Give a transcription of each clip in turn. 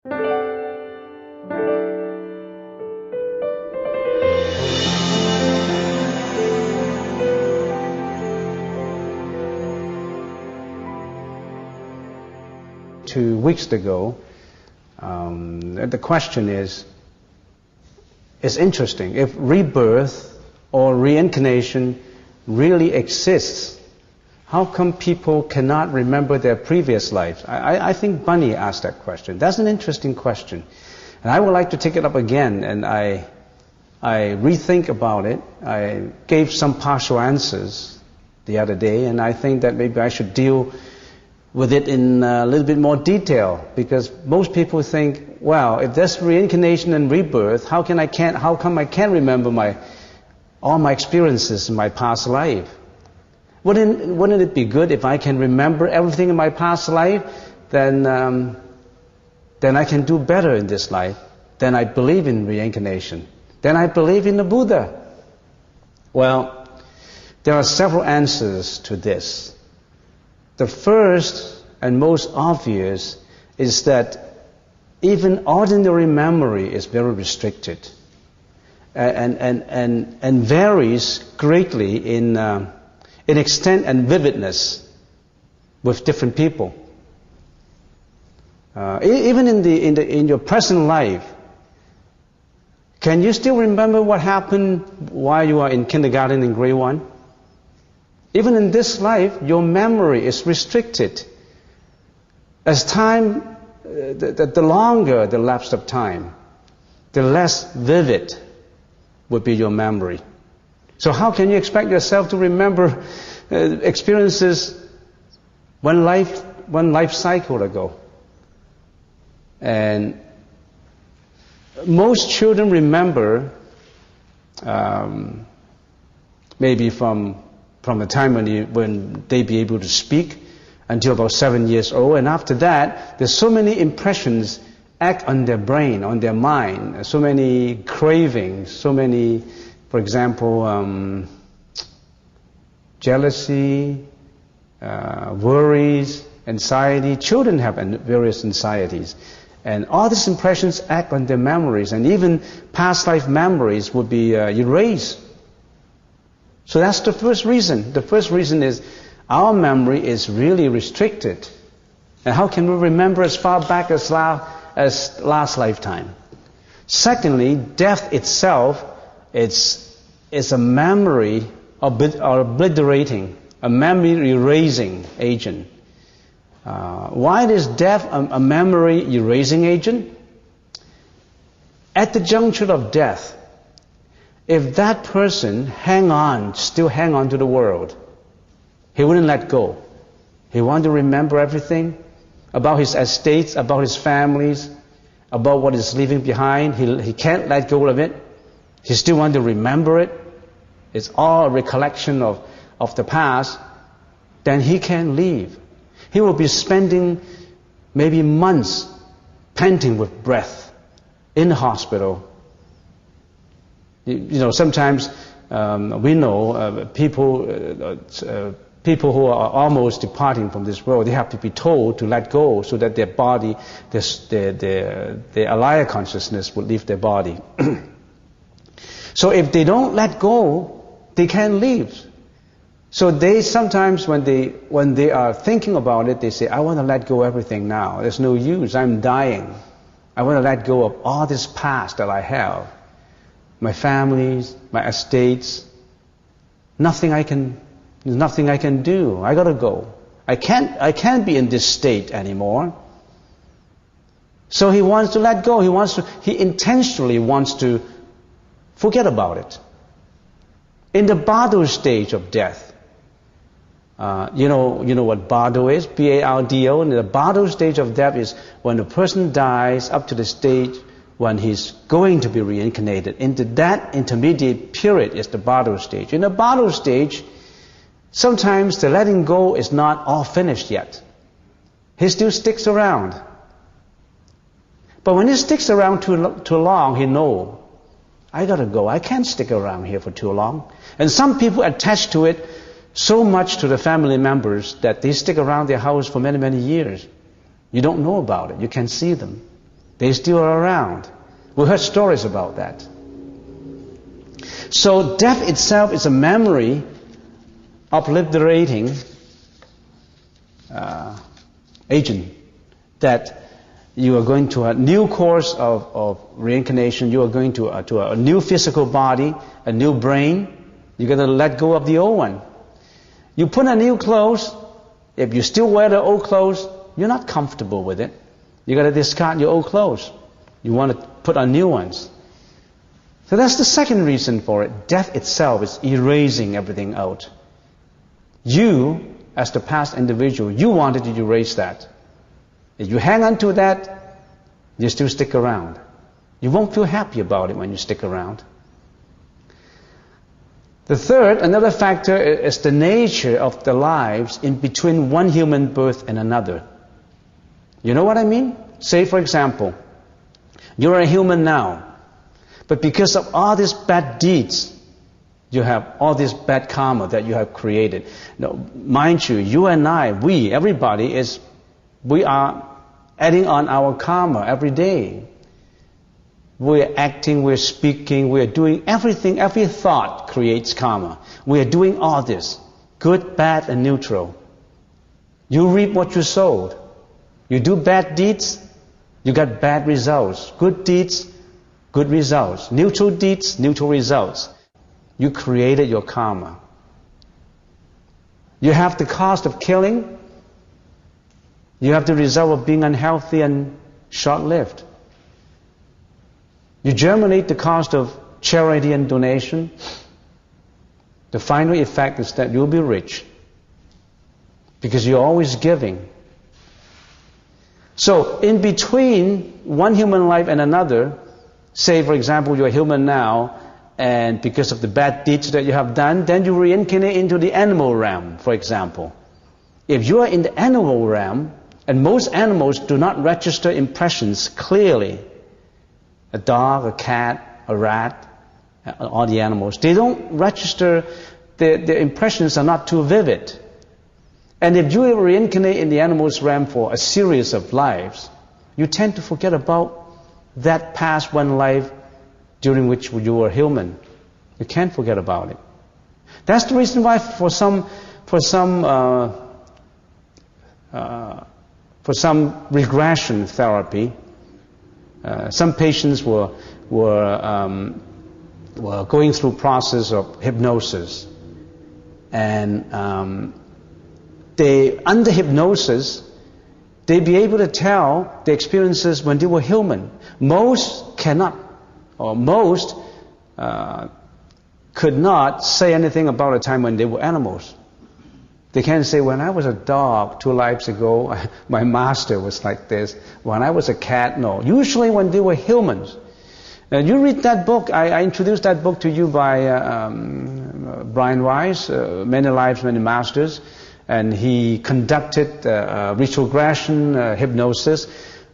2 weeks ago, the question is, it's interesting, if rebirth or reincarnation really exists, how come people cannot remember their previous lives? I think Bunny asked that question. That's an interesting question. And I would like to take it up again, and I rethink about it. I gave some partial answers the other day, and I think that maybe I should deal with it in a little bit more detail, because most people think, well, if there's reincarnation and rebirth, how come I can't remember all my experiences in my past life? Wouldn't it be good if I can remember everything in my past life? Then I can do better in this life. Then I believe in reincarnation. Then I believe in the Buddha. Well, there are several answers to this. The first and most obvious is that even ordinary memory is very restricted and varies greatly in extent and vividness with different people. Even in your present life, can you still remember what happened while you are in kindergarten in grade 1? Even in this life, your memory is restricted. As time, the longer the lapse of time, the less vivid would be your memory. So how can you expect yourself to remember experiences one life cycle ago? And most children remember maybe from the time when they be able to speak until about 7 years old, and after that, there's so many impressions act on their brain, on their mind, so many cravings, so many, for example, jealousy, worries, anxiety. Children have various anxieties. And all these impressions act on their memories, and even past life memories would be erased. So that's the first reason. The first reason is our memory is really restricted. And how can we remember as far back as last lifetime? Secondly, death itself is a memory obliterating, a memory erasing agent. Why is death a memory erasing agent? At the juncture of death, if that person still hang on to the world, he wouldn't let go. He wanted to remember everything about his estates, about his families, about what he's leaving behind. He can't let go of it. He still wants to remember it. It's all a recollection of the past. Then he can't leave. He will be spending maybe months panting with breath in the hospital. Sometimes we know people who are almost departing from this world, they have to be told to let go so that their body, their alaya consciousness will leave their body. So if they don't let go, they can't leave. So they sometimes, when they are thinking about it, they say, I want to let go of everything now. There's no use. I'm dying. I want to let go of all this past that I have. My families, my estates. There's nothing I can do. I gotta go. I can't be in this state anymore. So he wants to let go. He intentionally wants to forget about it. In the bardo stage of death, you know what bardo is? B-A-R-D-O. And the bardo stage of death is when a person dies up to the stage when he's going to be reincarnated. Into that intermediate period is the bardo stage. In the bardo stage, sometimes the letting go is not all finished yet. He still sticks around. But when he sticks around too long, he knows, I gotta go. I can't stick around here for too long. And some people attach to it so much to the family members that they stick around their house for many, many years. You don't know about it. You can see them. They still are around. We heard stories about that. So death itself is a memory obliterating agent that you are going to a new course of reincarnation. You are going to a new physical body, a new brain. You're going to let go of the old one. You put on new clothes. If you still wear the old clothes, you're not comfortable with it. You got to discard your old clothes. You want to put on new ones. So that's the second reason for it. Death itself is erasing everything out. You, as the past individual, you wanted to erase that. If you hang on to that, you still stick around. You won't feel happy about it when you stick around. The third, another factor, is the nature of the lives in between one human birth and another. You know what I mean? Say, for example, you're a human now, but because of all these bad deeds, you have all this bad karma that you have created. Now, mind you, you and I, everybody we are adding on our karma every day. We're acting, we're speaking, we're doing everything. Every thought creates karma. We are doing all this, good, bad, and neutral. You reap what you sowed. You do bad deeds, you got bad results. Good deeds, good results. Neutral deeds, neutral results. You created your karma. You have the cost of killing. You have the result of being unhealthy and short-lived. You germinate the cost of charity and donation. The final effect is that you'll be rich because you're always giving. So in between one human life and another, say for example you're human now, and because of the bad deeds that you have done, then you reincarnate into the animal realm, for example. If you are in the animal realm, and most animals do not register impressions clearly, a dog, a cat, a rat, all the animals, they don't register, their impressions are not too vivid. And if you reincarnate in the animals realm for a series of lives, you tend to forget about that past one life during which you were human. You can't forget about it. That's the reason why for some regression therapy, some patients were going through process of hypnosis, and under hypnosis, they'd be able to tell the experiences when they were human. Most cannot, or most could not say anything about a time when they were animals. They can't say, when I was a dog 2 lives ago, my master was like this. When I was a cat, no. Usually when they were humans. And you read that book, I introduced that book to you by Brian Weiss, Many Lives, Many Masters. And he conducted retrogression hypnosis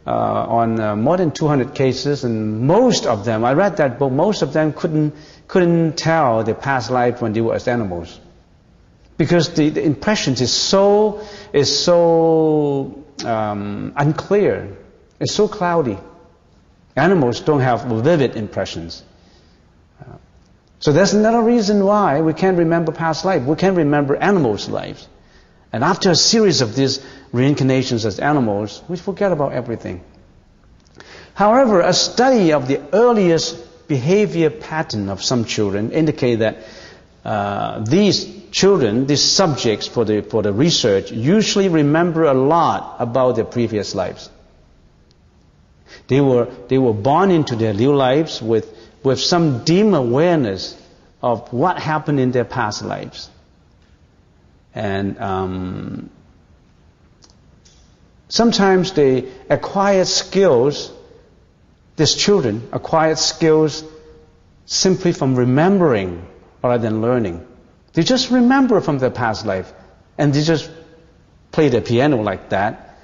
on more than 200 cases, and most of them, I read that book, most of them couldn't tell their past life when they were as animals, because the impressions is so unclear, it's so cloudy. Animals don't have vivid impressions. So that's another reason why we can't remember past life. We can't remember animals' lives. And after a series of these reincarnations as animals, we forget about everything. However, a study of the earliest behavior pattern of some children indicate that these children, these subjects for the research, usually remember a lot about their previous lives. They were born into their new lives with some dim awareness of what happened in their past lives. And sometimes they acquired skills, these children acquired skills simply from remembering rather than learning. They just remember from their past life, and they just play the piano like that.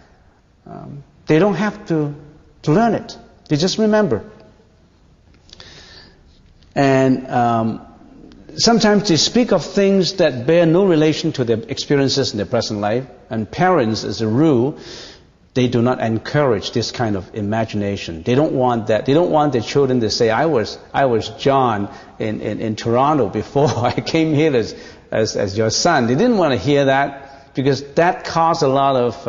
They don't have to learn it. They just remember. And sometimes they speak of things that bear no relation to their experiences in their present life. And parents, as a rule, they do not encourage this kind of imagination. They don't want that. They don't want their children to say, I was John in Toronto before I came here as your son. They didn't want to hear that because that caused a lot of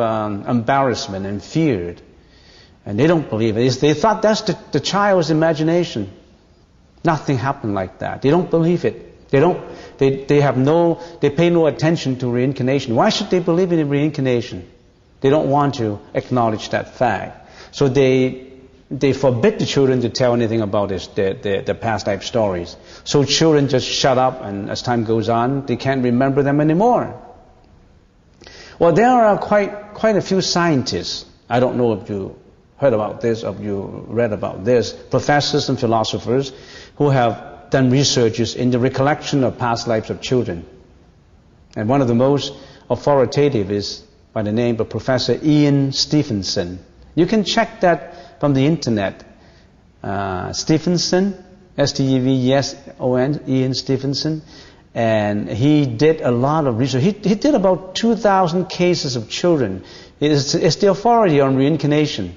embarrassment and fear. And they don't believe it. They thought that's the child's imagination. Nothing happened like that. They don't believe it. They pay no attention to reincarnation. Why should they believe in reincarnation? They don't want to acknowledge that fact. So they forbid the children to tell anything about their past life stories. So children just shut up, and as time goes on, they can't remember them anymore. Well, there are quite a few scientists. I don't know if you heard about this, or you read about this. Professors and philosophers who have done researches in the recollection of past lives of children. And one of the most authoritative is by the name of Professor Ian Stevenson. You can check that from the internet. Stevenson, S-T-E-V-E-S-O-N, Ian Stevenson. And he did a lot of research. He did about 2,000 cases of children. It's the authority on reincarnation.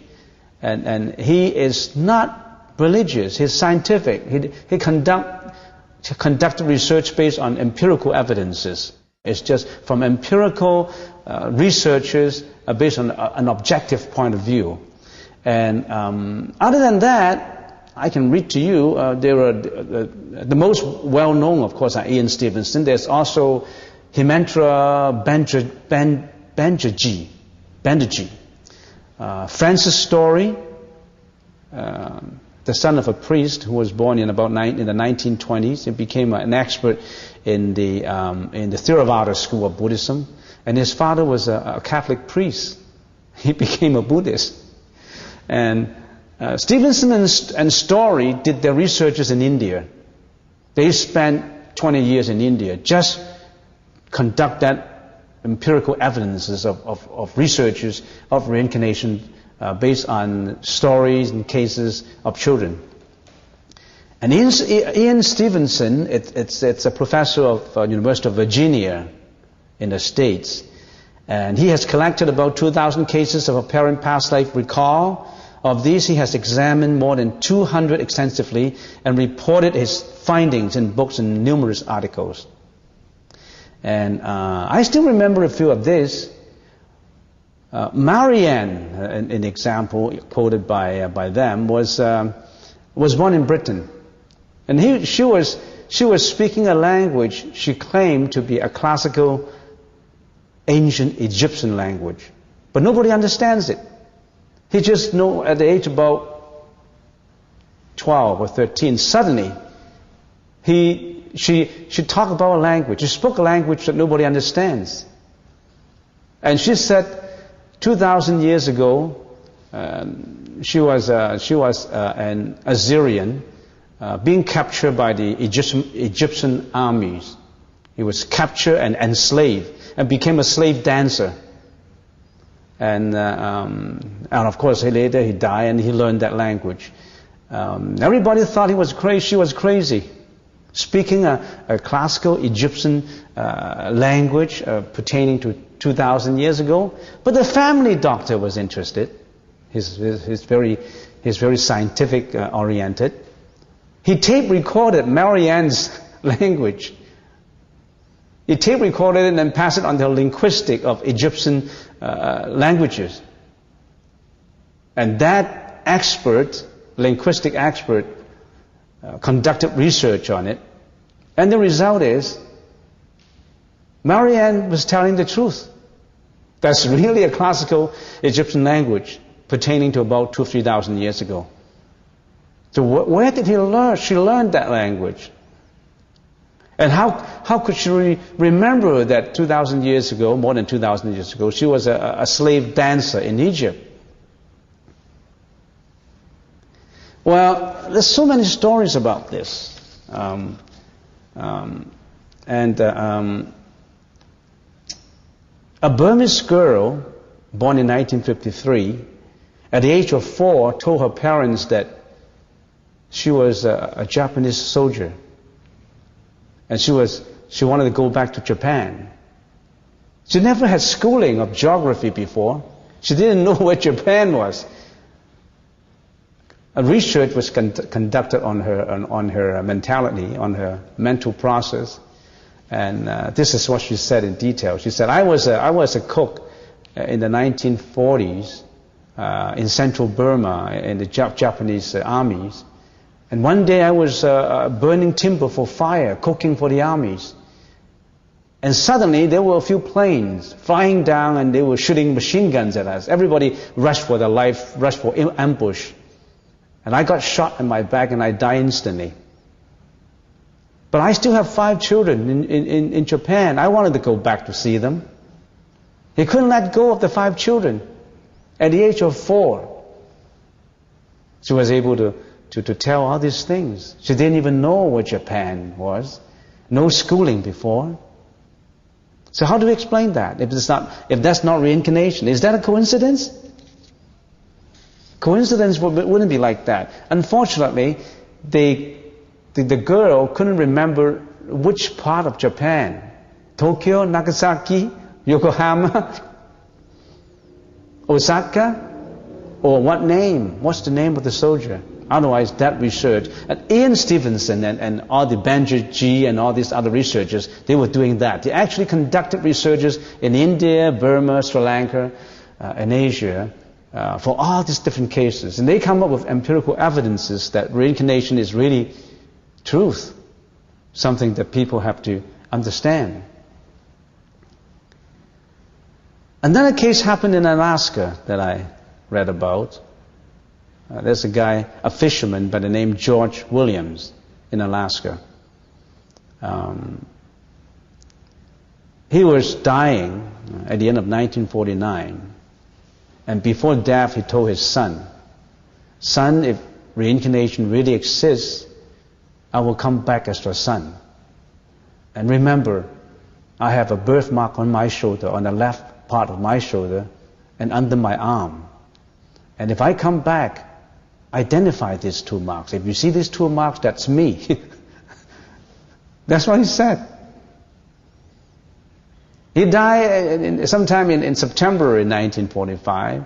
And he is not religious. He's scientific. He conducted research based on empirical evidences. It's just from empirical researchers based on an objective point of view. And other than that, I can read to you, there are the most well-known, of course, are Ian Stevenson. There's also Hemendra Banerjee, Francis Story, the son of a priest who was born in the 1920s. He became an expert in the Theravada school of Buddhism, and his father was a Catholic priest. He became a Buddhist. And Stevenson and Story did their researches in India. They spent 20 years in India just conduct that empirical evidences of researches of reincarnation based on stories and cases of children. And Ian Stevenson, it's a professor of University of Virginia in the States, and he has collected about 2,000 cases of apparent past life recall. Of these, he has examined more than 200 extensively and reported his findings in books and numerous articles. And I still remember a few of these. Marianne, an example quoted by them, was born in Britain, and she was speaking a language she claimed to be a classical, ancient Egyptian language, but nobody understands it. He just know at the age of about 12 or 13, suddenly she talked about a language. She spoke a language that nobody understands, and she said, 2,000 years ago, she was an Assyrian being captured by the Egyptian armies. He was captured and enslaved and became a slave dancer. And of course, later he died and he learned that language. Everybody thought he was crazy. She was crazy, speaking a classical Egyptian language pertaining to 2,000 years ago. But the family doctor was interested. He's very scientific oriented. He tape recorded Marianne's language. He tape recorded it and then passed it on the linguistic of Egyptian languages. And that linguistic expert, conducted research on it. And the result is, Marianne was telling the truth. That's really a classical Egyptian language pertaining to about 2,000 or 3,000 years ago. So where did he learn? She learned that language. And how could she remember that 2,000 years ago, more than 2,000 years ago, she was a slave dancer in Egypt? Well, there's so many stories about this. A Burmese girl, born in 1953, at the age of 4, told her parents that she was a Japanese soldier, and she wanted to go back to Japan. She never had schooling of geography before, She didn't know where Japan was. A research was conducted on her mentality, on her mental process, and this is what she said in detail. She said, I was a cook in the 1940s in central Burma in the Japanese armies, and one day I was burning timber for fire, cooking for the armies. And suddenly there were a few planes flying down and they were shooting machine guns at us. Everybody rushed for their life, rushed for ambush. And I got shot in my back and I died instantly. But I still have 5 children in Japan. I wanted to go back to see them. He couldn't let go of the 5 children. At the age of 4, she was able to tell all these things. She didn't even know what Japan was. No schooling before. So how do we explain that? If that's not reincarnation, is that a coincidence? Coincidence wouldn't be like that. Unfortunately, the girl couldn't remember which part of Japan. Tokyo, Nagasaki, Yokohama, Osaka, or what name? What's the name of the soldier? Otherwise, that research. And Ian Stevenson and all the Banerjee and all these other researchers, they were doing that. They actually conducted researches in India, Burma, Sri Lanka, and Asia for all these different cases. And they come up with empirical evidences that reincarnation is really truth, something that people have to understand. Another case happened in Alaska that I read about. There's a guy, a fisherman by the name George Williams in Alaska. He was dying at the end of 1949. And before death, he told his son, "Son, if reincarnation really exists, I will come back as your son. And remember, I have a birthmark on my shoulder, on the left part of my shoulder, and under my arm. And if I come back, identify these 2 marks. If you see these 2 marks, that's me." That's what he said. He died sometime in September in 1945.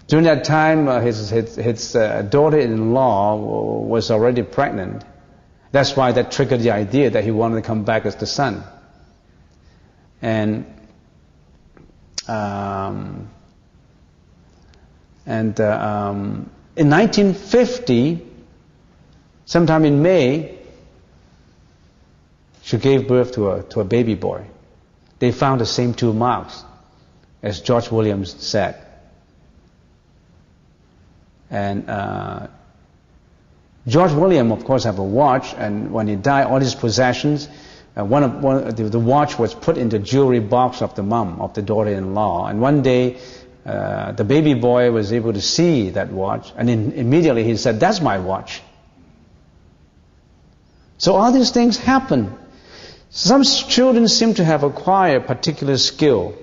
During that time, his daughter-in-law was already pregnant. That's why that triggered the idea that he wanted to come back as the son. And in 1950, sometime in May, she gave birth to a baby boy. They found the same 2 marks, as George Williams said. And George Williams, of course, had a watch, and when he died, all his possessions, the watch was put in the jewelry box of the mom, of the daughter-in-law. And one day, the baby boy was able to see that watch, and immediately he said, "That's my watch." So all these things happen. Some children seem to have acquired particular skill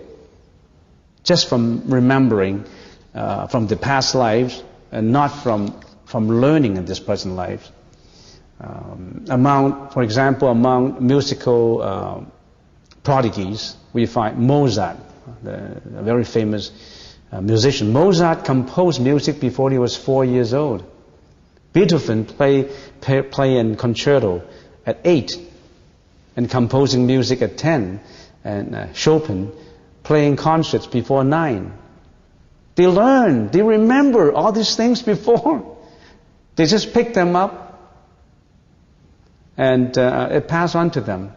just from remembering from the past lives and not from learning in this present life. For example, among musical prodigies, we find Mozart, a very famous musician. Mozart composed music before he was 4 years old. Beethoven playing concerto at 8 and composing music at 10, and Chopin playing concerts before 9. They learn, they remember all these things before. They just pick them up and it passed on to them.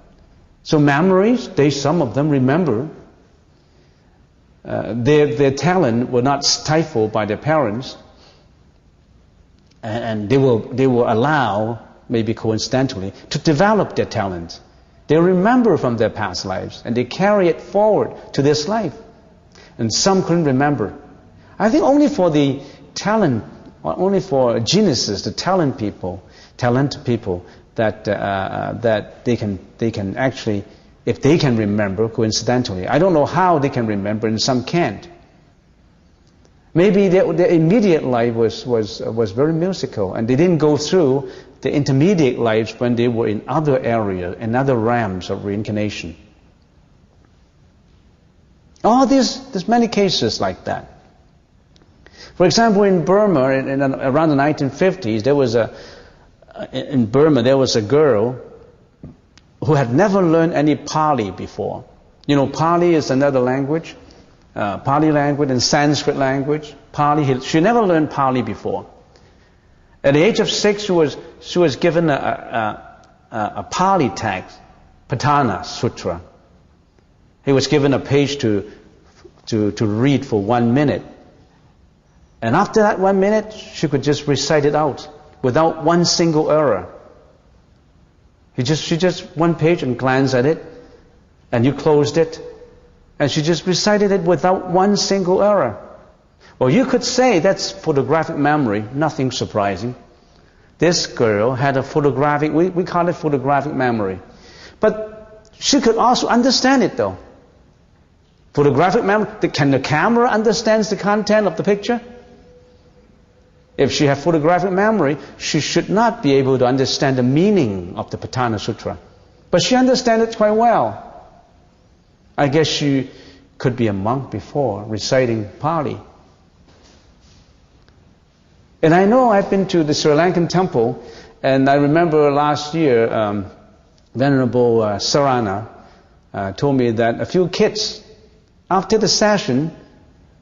So memories, some of them remember. Their talent were not stifled by their parents, and they will allow, maybe coincidentally, to develop their talent. They remember from their past lives, and they carry it forward to this life. And some couldn't remember. I think only for the talent, or only for geniuses, the talented people, that they can actually, if they can remember coincidentally. I don't know how they can remember, and some can't. Maybe their immediate life was very musical, and they didn't go through the intermediate lives when they were in other areas, in other realms of reincarnation. There's many cases like that. For example, in Burma, around the 1950s, there was a girl who had never learned any Pali before. You know, Pali is another language, Pali language and Sanskrit language. She never learned Pali before. At the age of 6, she was given a Pali text, Patana Sutra. He was given a page to read for 1 minute. And after that 1 minute, she could just recite it out without one single error. She just one page and glanced at it, and you closed it, and she just recited it without one single error. Well, you could say that's photographic memory, nothing surprising. This girl had a photographic, we call it photographic memory. But she could also understand it though. Photographic memory, can the camera understand the content of the picture? If she had photographic memory, she should not be able to understand the meaning of the Patana Sutra. But she understands it quite well. I guess she could be a monk before, reciting Pali. And I know I've been to the Sri Lankan temple, and I remember last year, Venerable Sarana told me that a few kids, after the session,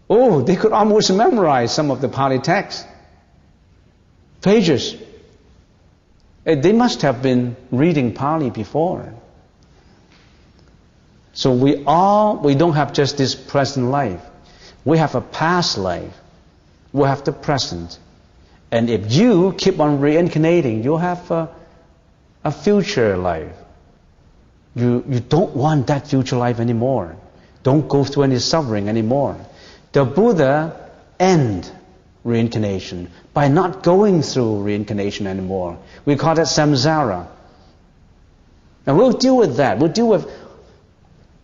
they could almost memorize some of the Pali texts. Pages. They must have been reading Pali before. So we don't have just this present life. We have a past life. We have the present. And if you keep on reincarnating, you'll have a future life. You don't want that future life anymore. Don't go through any suffering anymore. The Buddha ended reincarnation by not going through reincarnation anymore. We call that samsara. And we'll deal with that. We'll deal with,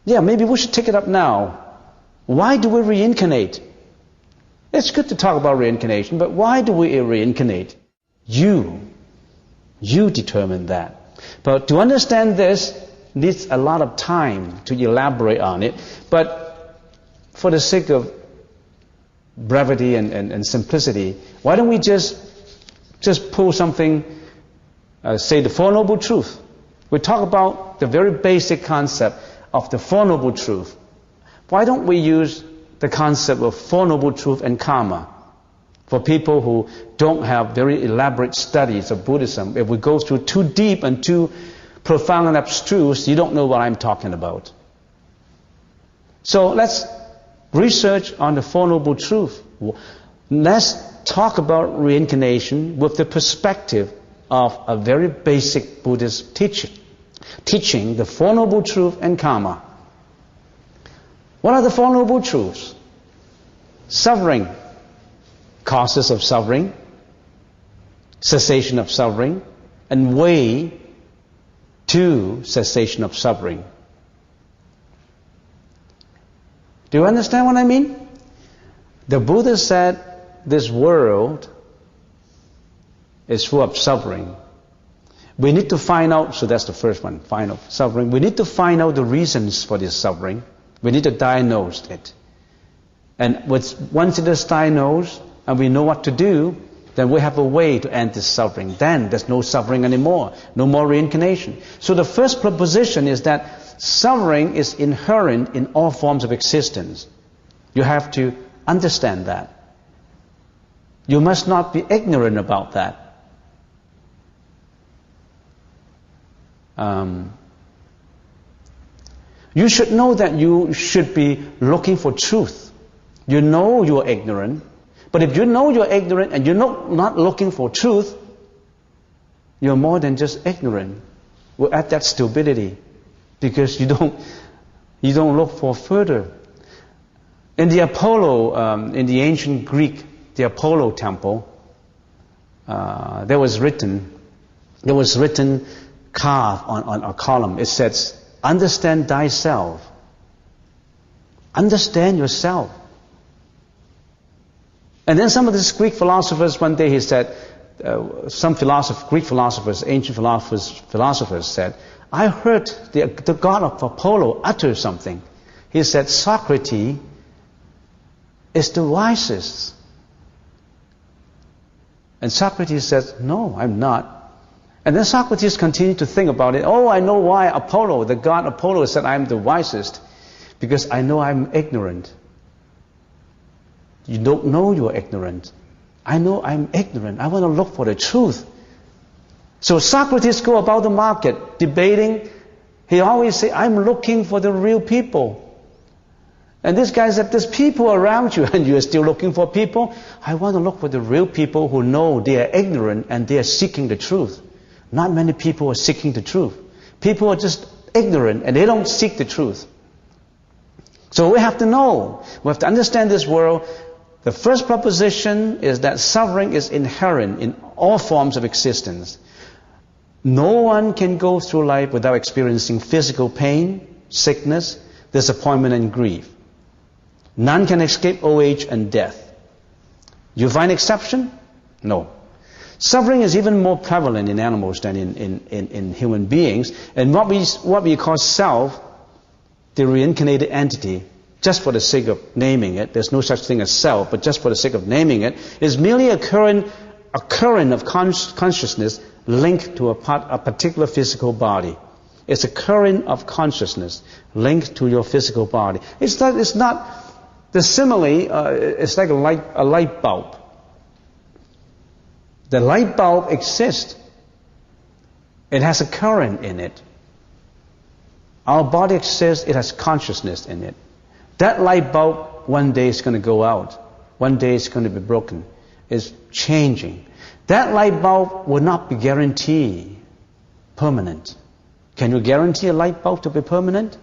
maybe we should take it up now. Why do we reincarnate? It's good to talk about reincarnation, but why do we reincarnate? You determine that. But to understand this needs a lot of time to elaborate on it. But for the sake of brevity and simplicity, why don't we just pull something, say the Four Noble Truths. We talk about the very basic concept of the Four Noble Truths. Why don't we use the concept of Four Noble Truths and karma for people who don't have very elaborate studies of Buddhism? If we go through too deep and too profound and abstruse, you don't know what I'm talking about. So let's research on the Four Noble Truths. Let's talk about reincarnation with the perspective of a very basic Buddhist teaching the Four Noble Truths and karma. What are the Four Noble Truths? Suffering, causes of suffering, cessation of suffering, and way to cessation of suffering. Do you understand what I mean? The Buddha said this world is full of suffering. We need to find out, so that's the first one, find out suffering. We need to find out the reasons for this suffering. We need to diagnose it. And once it is diagnosed and we know what to do, then we have a way to end this suffering. Then there's no suffering anymore, no more reincarnation. So the first proposition is that suffering is inherent in all forms of existence. You have to understand that. You must not be ignorant about that. You should know that you should be looking for truth. You know you are ignorant, but if you know you are ignorant and you're not looking for truth, you're more than just ignorant. We're at that stupidity because you don't look for further. In the Apollo, in the ancient Greek, the Apollo temple, there was written carved on a column. It says, "Understand thyself." Understand yourself. And then some of these Greek philosophers, one day he said, Greek philosophers, ancient philosophers said, "I heard the god of Apollo utter something." He said, Socrates is the wisest. And Socrates says, no, I'm not. And then Socrates continued to think about it. Oh, I know why Apollo, the god Apollo, said I'm the wisest. Because I know I'm ignorant. You don't know you're ignorant. I know I'm ignorant. I want to look for the truth. So Socrates go about the market debating. He always say, I'm looking for the real people. And this guy said, there's people around you and you're still looking for people. I want to look for the real people who know they are ignorant and they are seeking the truth. Not many people are seeking the truth. People are just ignorant and they don't seek the truth. So we have to know, we have to understand this world. The first proposition is that suffering is inherent in all forms of existence. No one can go through life without experiencing physical pain, sickness, disappointment and grief. None can escape old age and death. You find exception? No. Suffering is even more prevalent in animals than in human beings. And what we call self, the reincarnated entity, just for the sake of naming it, there's no such thing as self, but just for the sake of naming it, is merely a current of consciousness linked to a particular physical body. It's a current of consciousness linked to your physical body. It's not the simile, it's like a light bulb. The light bulb exists. It has a current in it. Our body exists, it has consciousness in it. That light bulb one day is going to go out. One day it's going to be broken. It's changing. That light bulb will not be guaranteed permanent. Can you guarantee a light bulb to be permanent?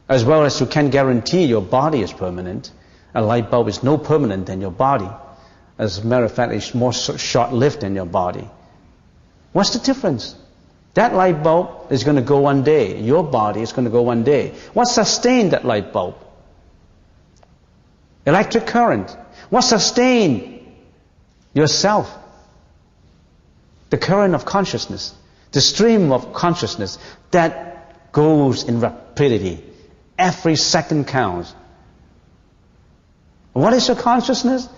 As well as you can guarantee your body is permanent. A light bulb is no permanent than your body. As a matter of fact, it's more short-lived than your body. What's the difference? That light bulb is going to go one day. Your body is going to go one day. What sustained that light bulb? Electric current. What sustained yourself? The current of consciousness. The stream of consciousness that goes in rapidity. Every second counts. What is your consciousness?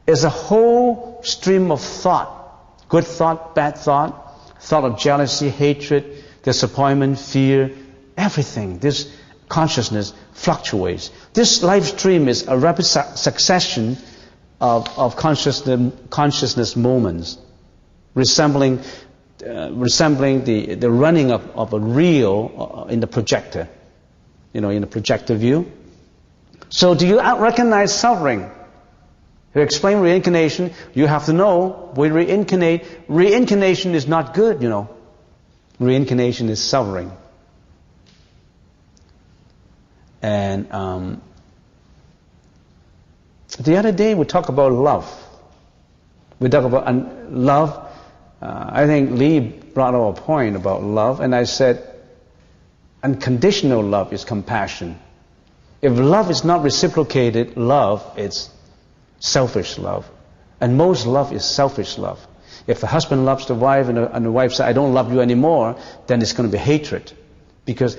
It's a whole stream of thought. Good thought, bad thought, thought of jealousy, hatred, disappointment, fear, everything. This consciousness fluctuates. This life stream is a rapid succession of consciousness moments, resembling the running of a reel in the projector. In the projector view. So do you recognize suffering? To explain reincarnation, you have to know we reincarnate. Reincarnation is not good, Reincarnation is suffering. And the other day we talked about love. We talked about love. I think Lee brought up a point about love, and I said, unconditional love is compassion. If love is not reciprocated, love is selfish love. And most love is selfish love. If the husband loves the wife and the wife says, I don't love you anymore, then it's going to be hatred. Because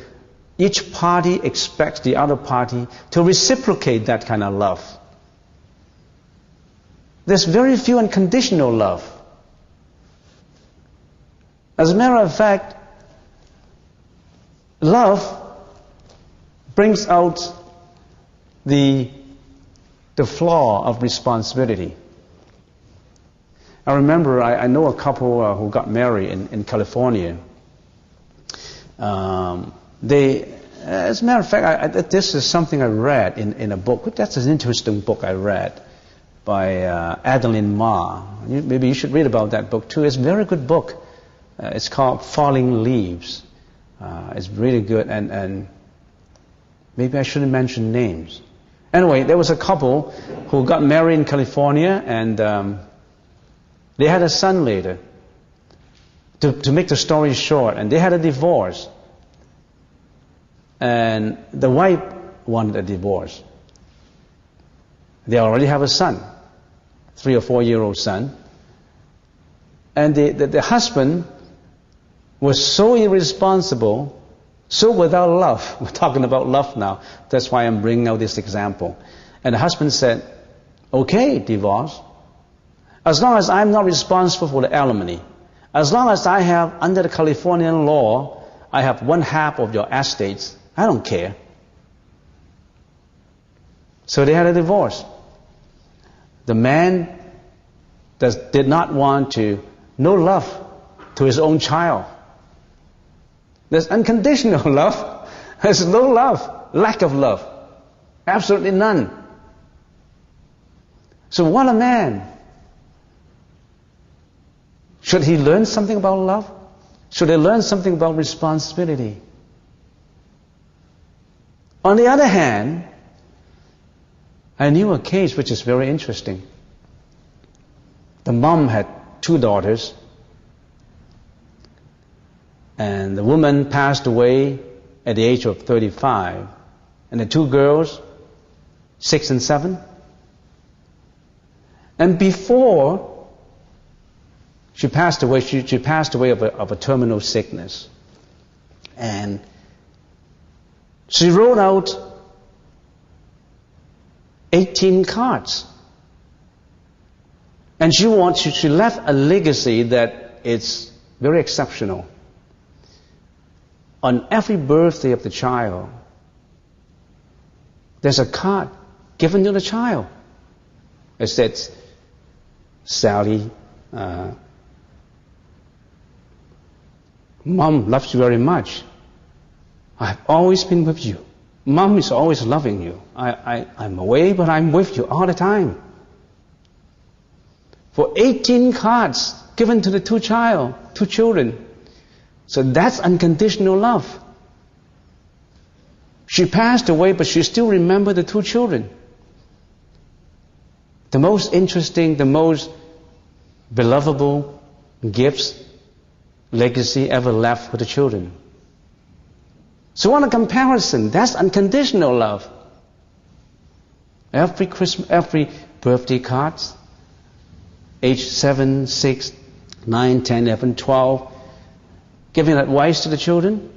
each party expects the other party to reciprocate that kind of love. There's very few unconditional love. As a matter of fact, love brings out the flaw of responsibility. I remember I know a couple who got married in California. As a matter of fact, this is something I read in a book. That's an interesting book I read by Adeline Ma. Maybe you should read about that book too. It's a very good book. It's called Falling Leaves. It's really good, and maybe I shouldn't mention names. Anyway, there was a couple who got married in California, and they had a son later. To make the story short, and they had a divorce. And the wife wanted a divorce. They already have a son, 3 or 4 year old son. And the husband was so irresponsible So without love, we're talking about love now. That's why I'm bringing out this example. And the husband said, okay, divorce. As long as I'm not responsible for the alimony, as long as I have, under the Californian law, I have 1/2 of your estates, I don't care. So they had a divorce. The man did not want to, no love to his own child. There's unconditional love. There's no love, lack of love. Absolutely none. So what a man. Should he learn something about love? Should he learn something about responsibility? On the other hand, I knew a case which is very interesting. The mom had 2 daughters, and the woman passed away at the age of 35, and the 2 girls, 6 and 7. And before she passed away, she passed away of a terminal sickness. And she wrote out 18 cards. And she left a legacy that is very exceptional. On every birthday of the child, there's a card given to the child. It says, Sally, Mom loves you very much. I've always been with you. Mom is always loving you. I'm away, but I'm with you all the time. For 18 cards given to the 2 children. So that's unconditional love. She passed away, but she still remembered the 2 children. The most interesting, the most belovable gifts, legacy ever left for the children. So on a comparison, that's unconditional love. Every Christmas, every birthday cards, age 7, 6, 9, 10, 11, 12, giving advice to the children.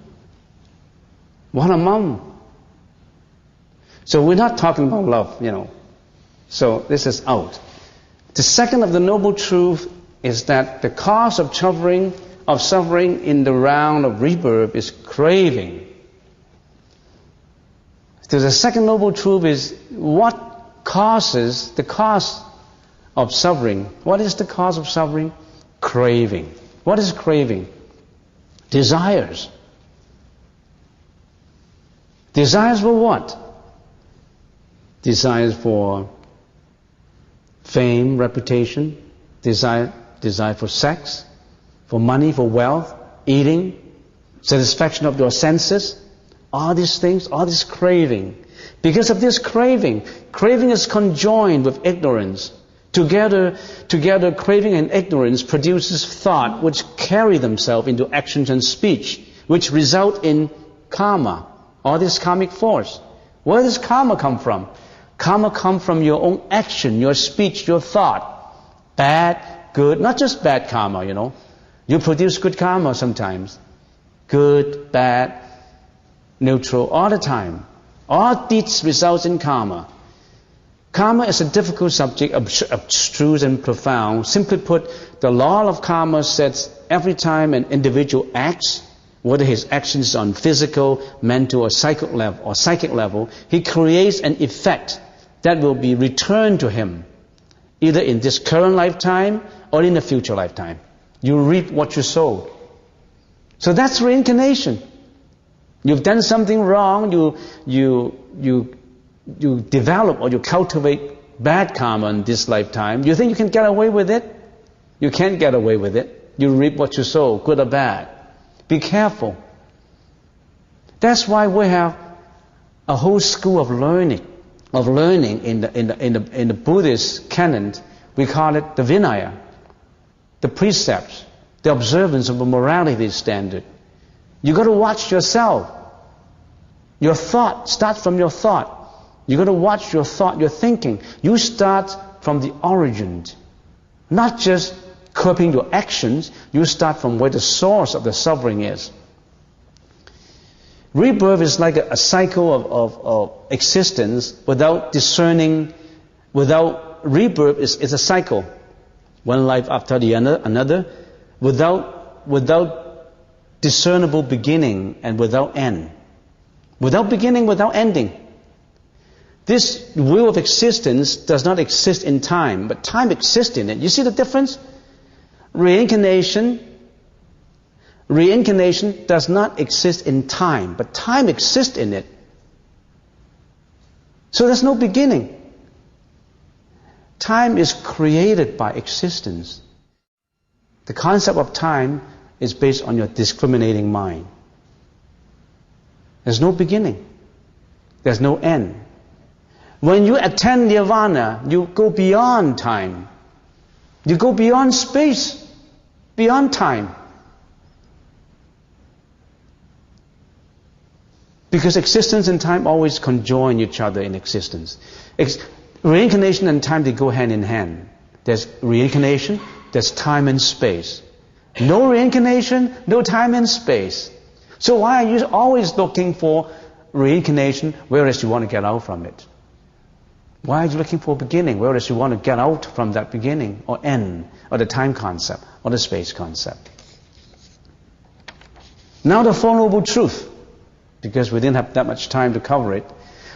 What a mom. So we're not talking about love, So this is out. The second of the noble truth is that the cause of suffering in the round of rebirth is craving. So the second noble truth is what causes the cause of suffering. What is the cause of suffering? Craving. What is craving? Desires. Desires for what? Desires for fame, reputation, desire for sex, for money, for wealth, eating, satisfaction of your senses, all these things, all this craving. Because of this craving is conjoined with ignorance. Together, craving and ignorance produces thought which carry themselves into actions and speech, which result in karma, all this karmic force. Where does karma come from? Karma comes from your own action, your speech, your thought. Bad, good, not just bad karma, You produce good karma sometimes. Good, bad, neutral, all the time. All deeds result in karma. Karma is a difficult subject, abstruse and profound. Simply put, the law of karma says every time an individual acts, whether his actions on physical, mental, or psychic level, he creates an effect that will be returned to him, either in this current lifetime or in a future lifetime. You reap what you sow. So that's reincarnation. You've done something wrong, you develop or you cultivate bad karma in this lifetime. You think you can get away with it? You can't get away with it. You reap what you sow, good or bad. Be careful. That's why we have a whole school of learning in the Buddhist canon. We call it the Vinaya, the precepts, the observance of a morality standard. You got to watch yourself. Your thought starts from your thought. You got to watch your thought, your thinking. You start from the origin, not just curbing your actions. You start from where the source of the suffering is. Rebirth is like a cycle of existence without discerning, without rebirth is a cycle. One life after the another, without discernible beginning and without end. Without beginning, without ending. This wheel of existence does not exist in time, but time exists in it. You see the difference? Reincarnation does not exist in time, but time exists in it. So there's no beginning. Time is created by existence. The concept of time is based on your discriminating mind. There's no beginning. There's no end. When you attain nirvana, you go beyond time. You go beyond space, beyond time. Because existence and time always conjoin each other in existence. Reincarnation and time, they go hand in hand. There's reincarnation, there's time and space. No reincarnation, no time and space. So why are you always looking for reincarnation, whereas you want to get out from it? Why are you looking for a beginning, whereas you want to get out from that beginning, or end, or the time concept, or the space concept? Now the Four Noble Truths, because we didn't have that much time to cover it.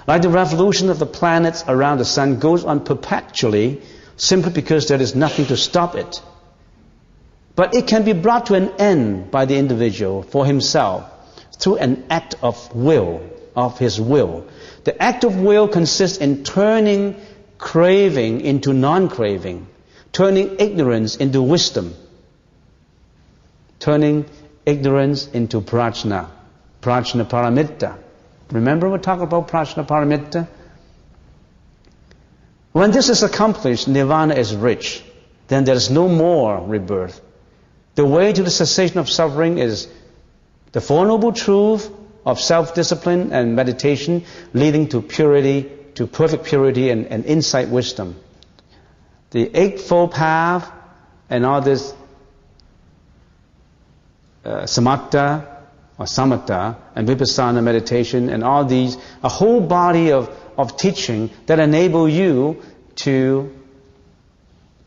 Like the revolution of the planets around the sun goes on perpetually, simply because there is nothing to stop it. But it can be brought to an end by the individual for himself through an act of will, of his will. The act of will consists in turning craving into non-craving, turning ignorance into wisdom, turning ignorance into prajna, prajna paramitta. Remember we talked about prajna paramitta? When this is accomplished, nirvana is reached. Then there is no more rebirth. The way to the cessation of suffering is the Four Noble Truths of self-discipline and meditation, leading to purity, to perfect purity and insight wisdom. The Eightfold Path and all this samatha or samatha and vipassana meditation and all these, a whole body of teaching that enable you to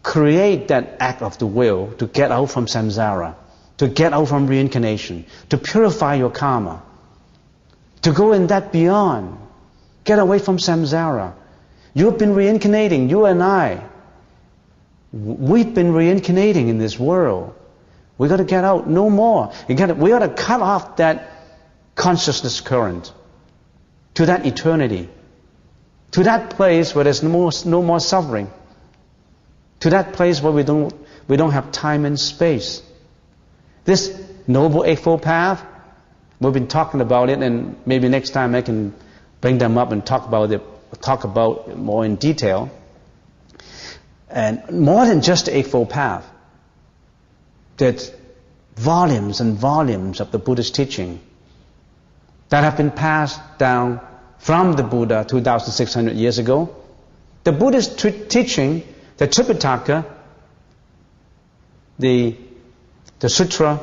create that act of the will to get out from samsara, to get out from reincarnation, to purify your karma, to go in that beyond, get away from samsara. You've been reincarnating, you and I. We've been reincarnating in this world. We've got to get out, no more. We got to cut off that consciousness current to that eternity, to that place where there's no more suffering, to that place where we don't have time and space. This Noble Eightfold Path, we've been talking about it, and maybe next time I can bring them up and talk about it more in detail. And more than just the Eightfold Path, there's volumes and volumes of the Buddhist teaching that have been passed down from the Buddha 2,600 years ago. The Buddhist teaching, the Tripitaka, the Sutra,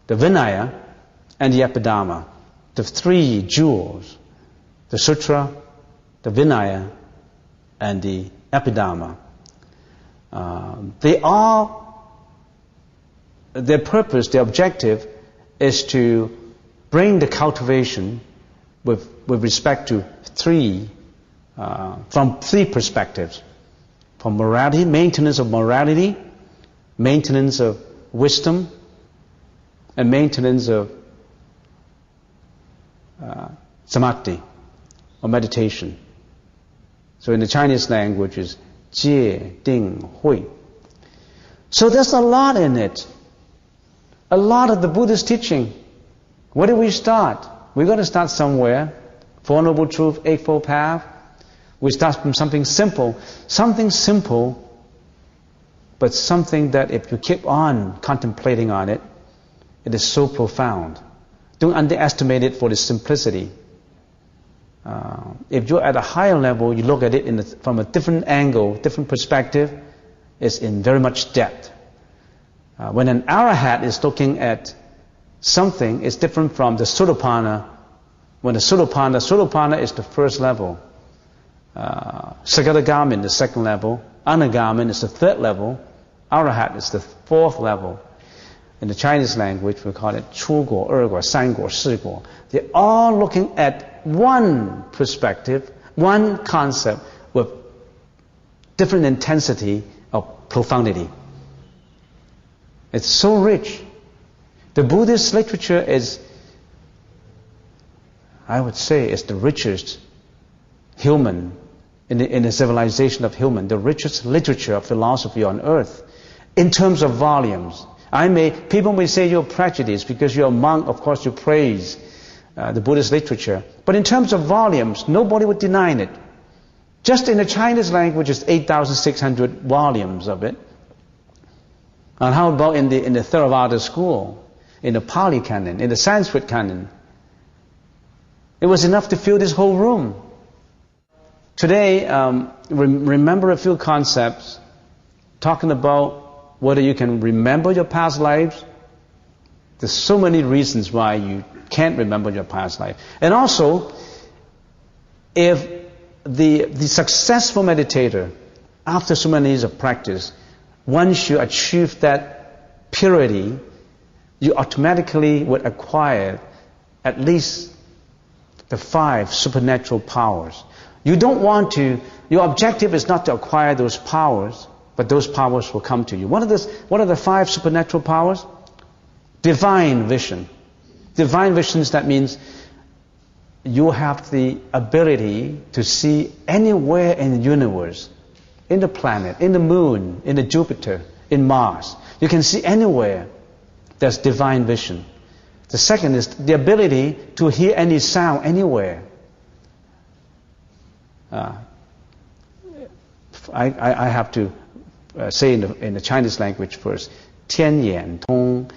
the Vinaya, and the Abhidhamma, the three jewels, the Sutra, the Vinaya, and the Abhidhamma. Their purpose, their objective, is to bring the cultivation with respect to from three perspectives. From morality, maintenance of morality, maintenance of wisdom, and maintenance of samadhi, or meditation. So in the Chinese language is Jie, Ding, Hui. So there's a lot in it. A lot of the Buddhist teaching. Where do we start? We've got to start somewhere. Four Noble Truths, Eightfold Path. We start from something simple. Something simple, but something that if you keep on contemplating on it, it is so profound. Don't underestimate it for the simplicity. If you're at a higher level, you look at it from a different angle, different perspective, it's in very much depth. When an arahat is looking at something, it's different from the Sotapanna When the Sulopana is the first level. Sakadagami is the second level. Anagami is the third level. Arahat is the fourth level. In the Chinese language, we call it 出果, 二果, 三果, 四果. They're all looking at one perspective, one concept with different intensity of profundity. It's so rich. The Buddhist literature is, I would say, is the richest human, in the civilization of human, the richest literature of philosophy on earth, in terms of volumes. People may say you're prejudiced because you're a monk, of course you praise the Buddhist literature. But in terms of volumes, nobody would deny it. Just in the Chinese language, it's 8,600 volumes of it. And how about in the Theravada school, in the Pali canon, in the Sanskrit canon? It was enough to fill this whole room. Today, remember a few concepts talking about whether you can remember your past lives. There's so many reasons why you can't remember your past life. And also, if the successful meditator, after so many years of practice, once you achieve that purity, you automatically would acquire at least the 5 supernatural powers. You don't want to, your objective is not to acquire those powers, but those powers will come to you. What are the 5 supernatural powers? Divine vision. Divine visions, that means you have the ability to see anywhere in the universe, in the planet, in the moon, in the Jupiter, in Mars. You can see anywhere. That's divine vision. The second is the ability to hear any sound anywhere. I have to say in the Chinese language first, 天眼通,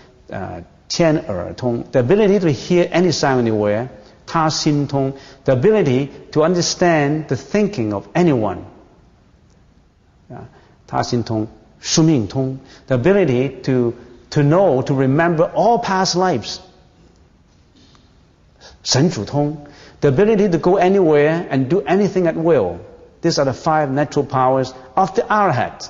天耳通, the ability to hear any sound anywhere. 他心通, the ability to understand the thinking of anyone. 他心通, 宿命通, the ability to know, to remember all past lives. 神主通, the ability to go anywhere and do anything at will. These are the 5 natural powers of the Arhat.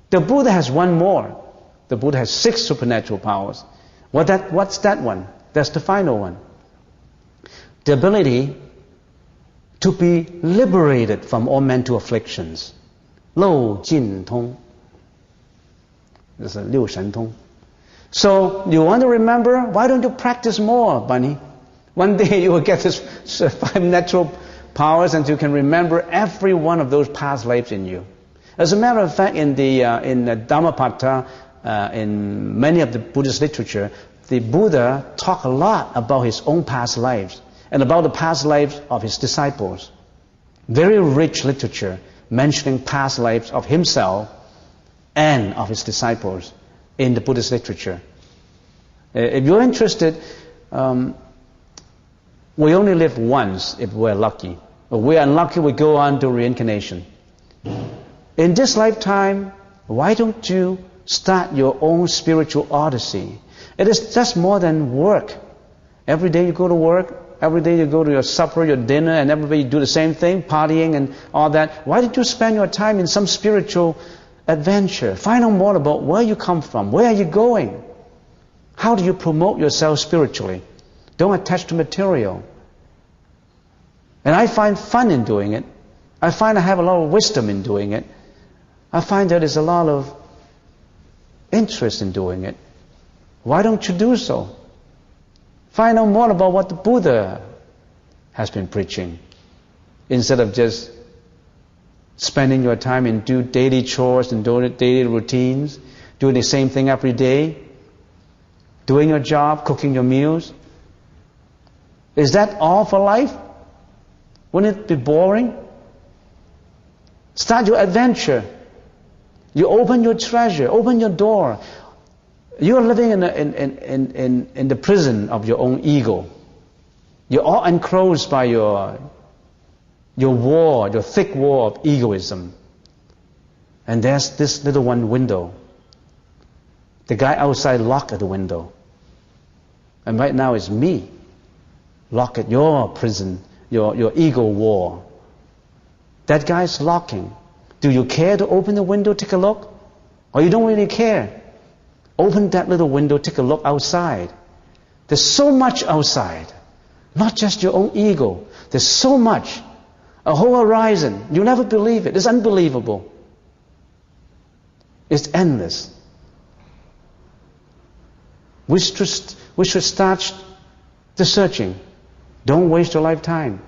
The Buddha has one more. The Buddha has 6 supernatural powers. What's that one? That's the final one. The ability to be liberated from all mental afflictions. 漏尽通. This is 六神通. So, you want to remember? Why don't you practice more, Bunny? One day you will get this 5 natural powers and you can remember every one of those past lives in you. As a matter of fact, in the Dhammapada, in many of the Buddhist literature, the Buddha talked a lot about his own past lives and about the past lives of his disciples. Very rich literature mentioning past lives of himself and of his disciples in the Buddhist literature. If you're interested, we only live once if we're lucky. If we're unlucky, we go on to reincarnation. In this lifetime, why don't you start your own spiritual odyssey? It is just more than work. Every day you go to work, every day you go to your supper, your dinner, and every day you do the same thing, partying and all that. Why don't you spend your time in some spiritual adventure? Find out more about where you come from, where are you going? How do you promote yourself spiritually? Don't attach to material. And I find fun in doing it. I find I have a lot of wisdom in doing it. I find there is a lot of interest in doing it. Why don't you do so? Find out more about what the Buddha has been preaching, instead of just spending your time in do daily chores and daily routines, doing the same thing every day, doing your job, cooking your meals. Is that all for life? Wouldn't it be boring? Start your adventure. You open your treasure, open your door. You are living in the prison of your own ego. You're all enclosed by your wall, your thick wall of egoism. And there's this little one window. The guy outside locked at the window. And right now it's me. lock at your prison, your ego war. That guy's locking. Do you care to open the window, take a look? Or you don't really care? Open that little window, take a look outside. There's so much outside. Not just your own ego. There's so much. A whole horizon. You'll never believe it. It's unbelievable. It's endless. We should start the searching. Don't waste your lifetime.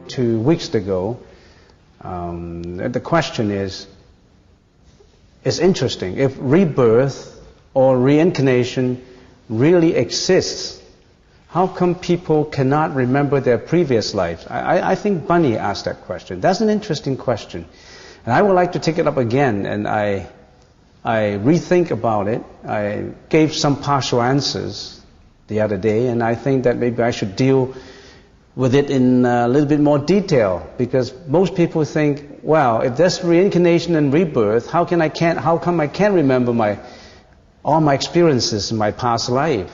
Two weeks ago, the question is, it's interesting, if rebirth or reincarnation really exists, how come people cannot remember their previous lives? I think Bunny asked that question. That's an interesting question. And I would like to take it up again, and I rethink about it. I gave some partial answers the other day, and I think that maybe I should deal with it in a little bit more detail, because most people think, well, if there's reincarnation and rebirth, how come I can't remember all my experiences in my past life?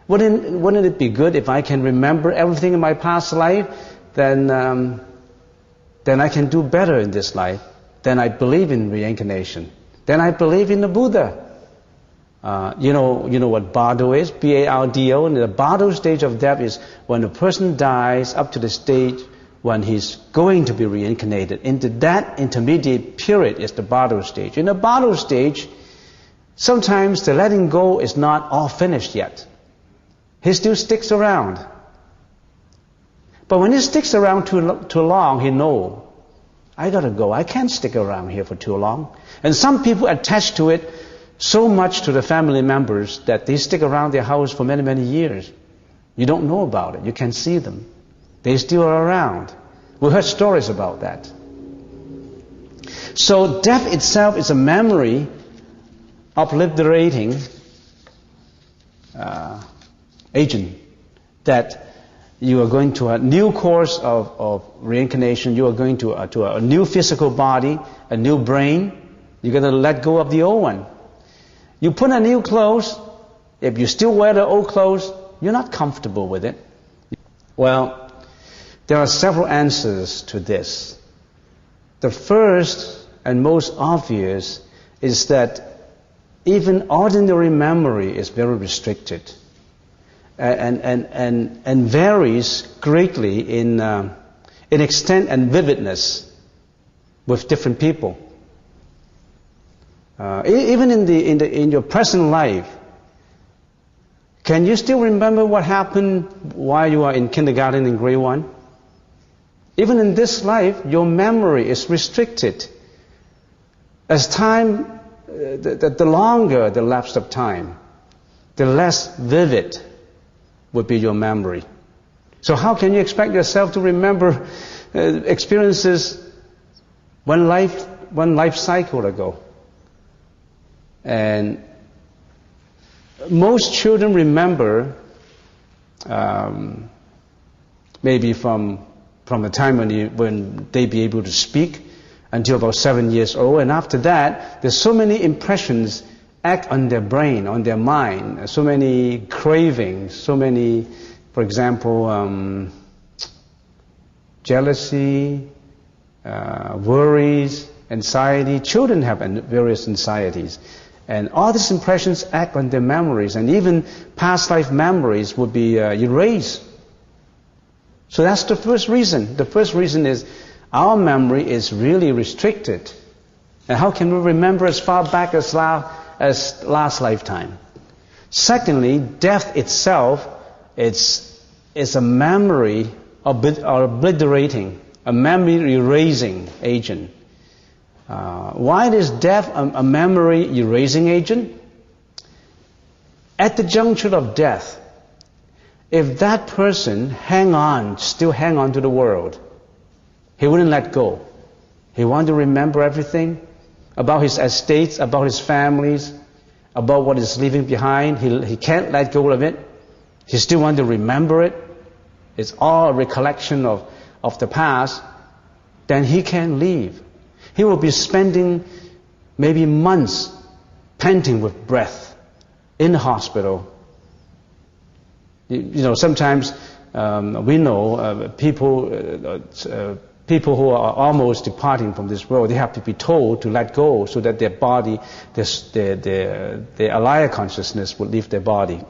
Wouldn't it be good if I can remember everything in my past life? Then I can do better in this life. Then I believe in reincarnation. Then I believe in the Buddha. You know what bardo is? B-A-R-D-O. And the bardo stage of death is when a person dies up to the stage when he's going to be reincarnated. Into that intermediate period is the bardo stage. In the bardo stage, sometimes the letting go is not all finished yet. He still sticks around. But when he sticks around too long, he knows, I gotta go. I can't stick around here for too long. And some people attach to it so much to the family members that they stick around their house for many, many years. You don't know about it. You can see them. They still are around. We heard stories about that. So death itself is a memory obliterating agent that you are going to a new course of reincarnation. You are going to a new physical body, a new brain. You're going to let go of the old one. You put on new clothes. If you still wear the old clothes, you're not comfortable with it. Well, there are several answers to this. The first and most obvious is that even ordinary memory is very restricted and varies greatly in extent and vividness with different people. Even in your present life, can you still remember what happened while you are in kindergarten in grade 1? Even in this life, your memory is restricted. As time, the longer the lapse of time, the less vivid would be your memory. So how can you expect yourself to remember experiences one life cycle ago? And most children remember maybe from the time when they be able to speak until about 7 years old, and after that there's so many impressions act on their brain, on their mind, so many cravings, so many, for example, jealousy, worries, anxiety. Children have various anxieties. And all these impressions act on their memories, and even past life memories would be erased. So that's the first reason. The first reason is our memory is really restricted. And how can we remember as far back as last lifetime? Secondly, death itself is a memory obliterating, a memory erasing agent. Why is death a memory erasing agent? At the juncture of death, if that person still hang on to the world, he wouldn't let go. He wanted to remember everything about his estates, about his families, about what he's leaving behind. He can't let go of it. He still wants to remember it. It's all a recollection of the past. Then he can't leave. He will be spending maybe months panting with breath in the hospital. Sometimes we know people who are almost departing from this world, they have to be told to let go so that their body, their alaya consciousness will leave their body.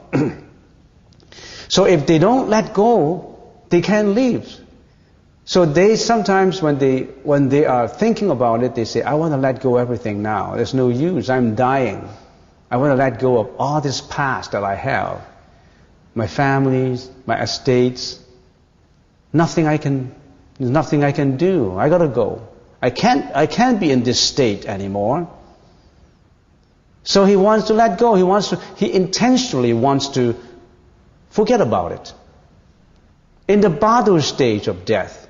So if they don't let go, they can't leave. So they sometimes, when they are thinking about it, they say, I want to let go of everything now. There's no use. I'm dying. I want to let go of all this past that I have. My families, my estates. Nothing I can do. I gotta go. I can't be in this state anymore. So he wants to let go. He intentionally wants to forget about it. In the Badu stage of death,